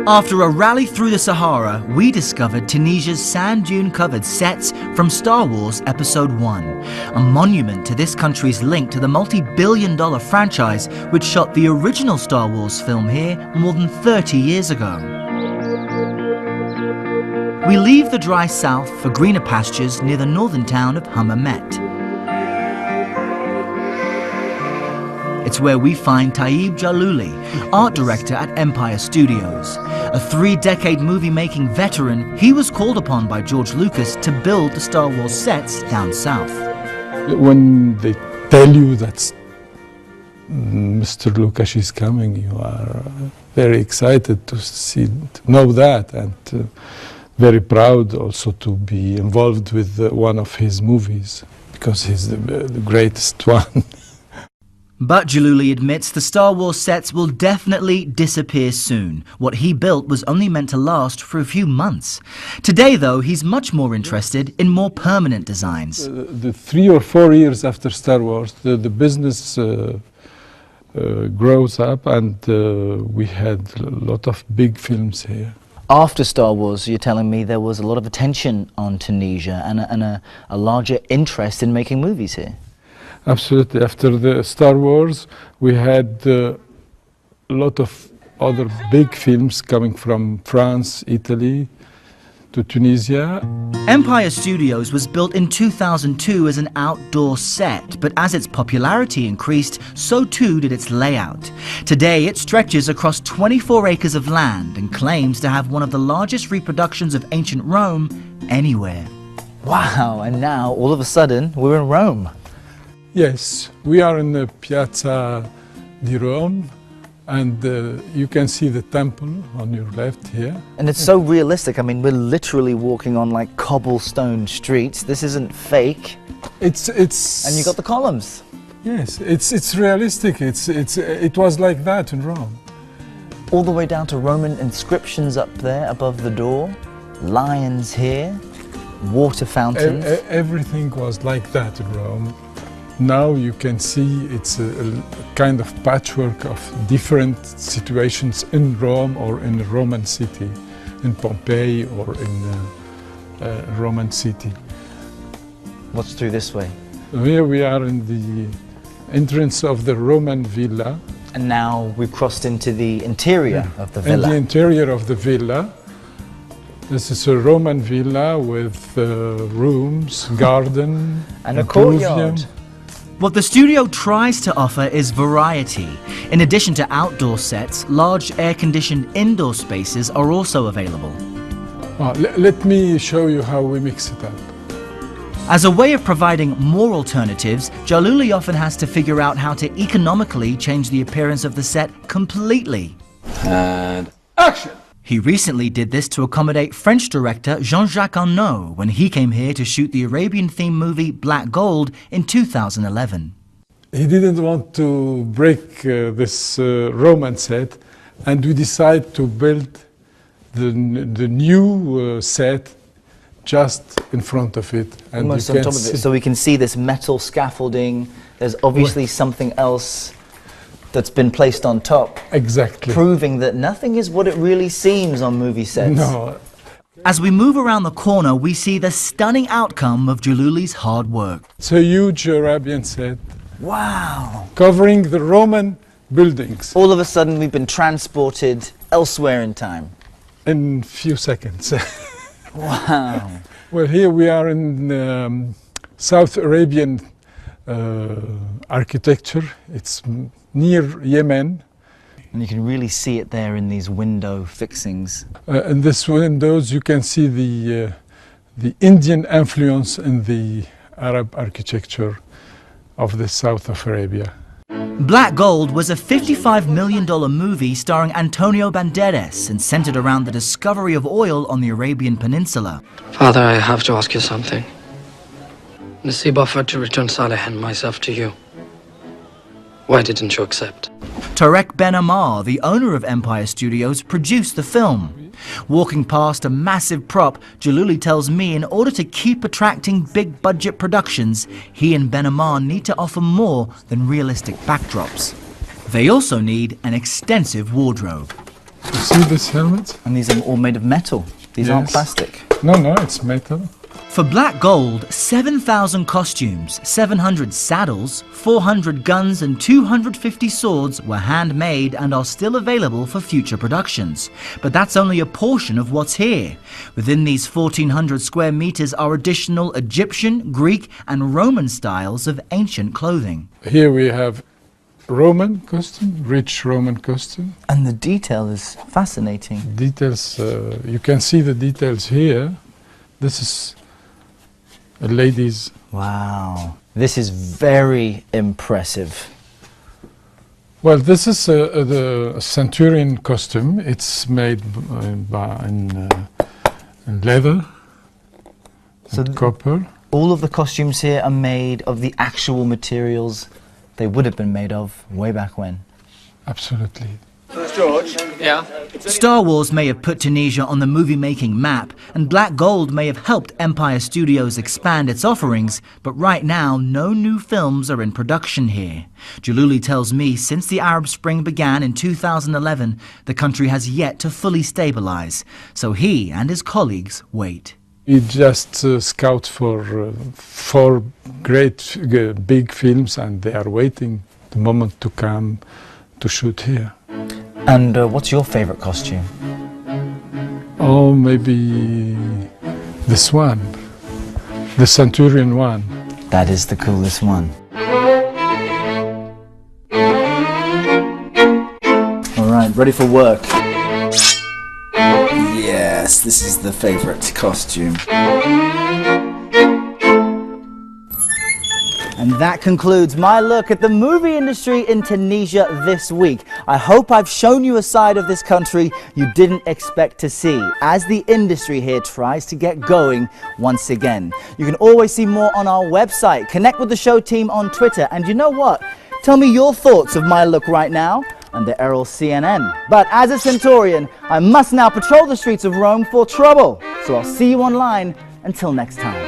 After a rally through the Sahara, we discovered Tunisia's sand dune-covered sets from Star Wars Episode 1, a monument to this country's link to the multi-billion-dollar franchise which shot the original Star Wars film here more than 30 years ago. We leave the dry south for greener pastures near the northern town of Hammamet. It's where we find Taieb Jallouli, art director at Empire Studios. A 3-decade movie-making veteran, he was called upon by George Lucas to build the Star Wars sets down south. When they tell you that Mr. Lucas is coming, you are very excited to know that, and very proud also to be involved with one of his movies, because he's the greatest one. But Jallouli admits the Star Wars sets will definitely disappear soon. What he built was only meant to last for a few months. Today, though, he's much more interested in more permanent designs. The 3 or 4 years after Star Wars, the business grows up, and we had a lot of big films here. After Star Wars, you're telling me there was a lot of attention on Tunisia and a larger interest in making movies here. Absolutely. After the Star Wars, we had a lot of other big films coming from France, Italy, to Tunisia. Empire Studios was built in 2002 as an outdoor set, but as its popularity increased, so too did its layout. Today, it stretches across 24 acres of land and claims to have one of the largest reproductions of ancient Rome anywhere. Wow, and now, all of a sudden, we're in Rome. Yes, we are in the Piazza di Rome, and you can see the temple on your left here. And it's so realistic. I mean, we're literally walking on like cobblestone streets. This isn't fake. It's And you got the columns. Yes, it's realistic. It was like that in Rome. All the way down to Roman inscriptions up there above the door. Lions here, water fountains. Everything was like that in Rome. Now you can see it's a kind of patchwork of different situations in Rome or in a Roman city, in Pompeii or in a Roman city. What's through this way? Here we are in the entrance of the Roman villa. And now we've crossed into the interior of the villa. In the interior of the villa. This is a Roman villa with rooms, garden, and a courtyard. What the studio tries to offer is variety. In addition to outdoor sets, large air-conditioned indoor spaces are also available. Let me show you how we mix it up. As a way of providing more alternatives, Jallouli often has to figure out how to economically change the appearance of the set completely. And action! He recently did this to accommodate French director Jean-Jacques Annaud when he came here to shoot the Arabian-themed movie Black Gold in 2011. He didn't want to break this Roman set, and we decided to build the new set just in front of it. And almost on top of it, so we can see this metal scaffolding. There's obviously something else that's been placed on top. Exactly. Proving that nothing is what it really seems on movie sets. No. As we move around the corner, we see the stunning outcome of Jallouli's hard work. It's a huge Arabian set. Wow. Covering the Roman buildings. All of a sudden we've been transported elsewhere in time. In a few seconds. Wow. Well, here we are in South Arabian architecture. It's near Yemen. And you can really see it there in these window fixings. In these windows you can see the Indian influence in the Arab architecture of the south of Arabia. Black Gold was a $55 million movie starring Antonio Banderas and centered around the discovery of oil on the Arabian Peninsula. Father, I have to ask you something. Nasib offered to return Saleh and myself to you. Why didn't you accept? Tarek Ben Ammar, the owner of Empire Studios, produced the film. Walking past a massive prop, Jallouli tells me in order to keep attracting big budget productions, he and Ben Ammar need to offer more than realistic backdrops. They also need an extensive wardrobe. You see this helmet? And these are all made of metal. These aren't plastic. No, it's metal. For Black Gold, 7,000 costumes, 700 saddles, 400 guns and 250 swords were handmade and are still available for future productions. But that's only a portion of what's here. Within these 1,400 square meters are additional Egyptian, Greek and Roman styles of ancient clothing. Here we have Roman costume, rich Roman costume. And the detail is fascinating. Details, you can see the details here. This is a lady's. Wow. This is very impressive. Well, this is the centurion costume. It's made in leather and copper. All of the costumes here are made of the actual materials they would have been made of way back when. Absolutely. George? Yeah? Star Wars may have put Tunisia on the movie-making map, and Black Gold may have helped Empire Studios expand its offerings, but right now, no new films are in production here. Jallouli tells me since the Arab Spring began in 2011, the country has yet to fully stabilize, so he and his colleagues wait. We just scout for 4 great big films, and they are waiting the moment to come to shoot here. And what's your favorite costume? Oh, maybe this one, the centurion one. That is the coolest one. All right, ready for work. Yes, this is the favorite costume. And that concludes my look at the movie industry in Tunisia this week. I hope I've shown you a side of this country you didn't expect to see as the industry here tries to get going once again. You can always see more on our website, connect with the show team on Twitter, and you know what? Tell me your thoughts of my look right now under Errol CNN. But as a Centurion, I must now patrol the streets of Rome for trouble. So I'll see you online until next time.